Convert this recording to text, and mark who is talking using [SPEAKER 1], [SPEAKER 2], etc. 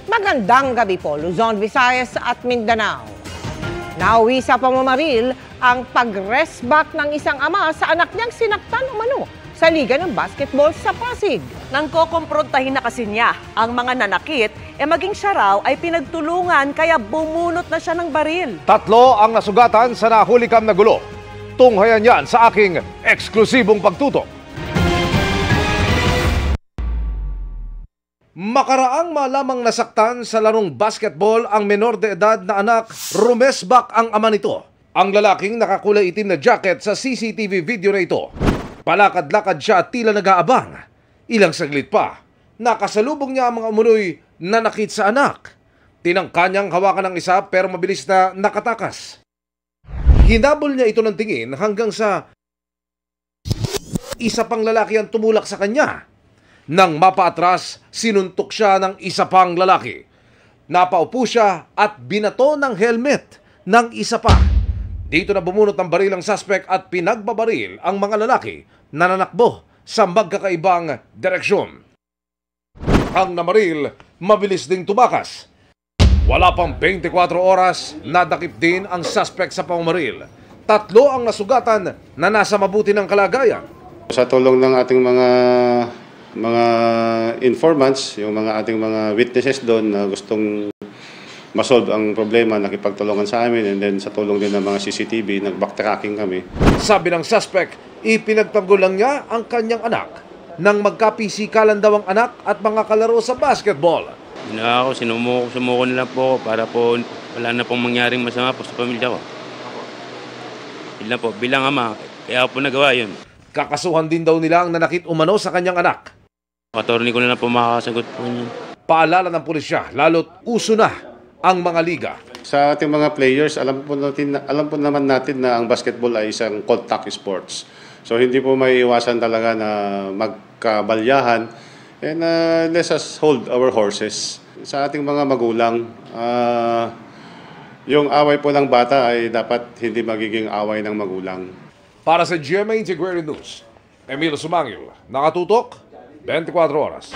[SPEAKER 1] Magandang gabi po, Luzon, Visayas at Mindanao. Nauwi sa pamamaril ang pag-rest back ng isang ama sa anak niyang sinaktan umano sa Liga ng Basketball sa Pasig.
[SPEAKER 2] Nang kokomprontahin na kasi niya ang mga nanakit, maging siya raw ay pinagtulungan kaya bumunot na siya ng baril.
[SPEAKER 3] 3 ang nasugatan sa nahulikam na gulo. Tunghayan yan sa aking eksklusibong pagtutok. Makaraang malamang nasaktan sa larong basketball ang menor de edad na anak, rumesbak ang ama nito. Ang lalaking nakakulay itim na jacket sa CCTV video na ito. Palakad-lakad siya at tila nag-aabang. Ilang saglit pa, nakasalubong niya ang mga umunoy nanakit sa anak. Tinangka niyang hawakan ng isa pero mabilis na nakatakas. Hinabol niya ito ng tingin hanggang sa isa pang lalaki ang tumulak sa kanya. Nang mapaatras, sinuntok siya ng isa pang lalaki. Napaupo siya at binato ng helmet ng isa pa. Dito na bumunot ng baril ang suspect at pinagbabaril ang mga lalaki na nanakbo sa magkakaibang direksyon. Ang namaril, mabilis ding tumakas. Wala pang 24 oras, nadakip din ang suspect sa pamamaril. 3 ang nasugatan na nasa mabuti ng kalagayan.
[SPEAKER 4] Sa tulong ng ating mga informants, yung ating mga witnesses doon na gustong masolve ang problema, nakipagtulungan sa amin, and then sa tulong din ng mga CCTV, nag-backtracking kami.
[SPEAKER 3] Sabi ng suspect, ipinagtanggol lang niya ang kanyang anak nang magkapisikalan daw ang anak at mga kalaro sa basketball.
[SPEAKER 5] Ginawa ko, sumuko na lang po para po wala na pong mangyaring masama po sa pamilya ko. Yun lang po, bilang ama, kaya po nagawa yun.
[SPEAKER 3] Kakasuhan din daw nila ang nanakit umano sa kanyang anak.
[SPEAKER 5] Attorney ko na lang po makakasagot po niyan.
[SPEAKER 3] Paalala ng pulisya, lalo't uso na ang mga liga.
[SPEAKER 4] Sa ating mga players, alam po naman natin na ang basketball ay isang contact sports. So hindi po may iwasan talaga na magkabalyahan, and let's us hold our horses. Sa ating mga magulang, yung away po ng bata ay dapat hindi magiging away ng magulang.
[SPEAKER 3] Para sa GMA Integrated News, Emilio Sumangil, nakatutok, 24 oras.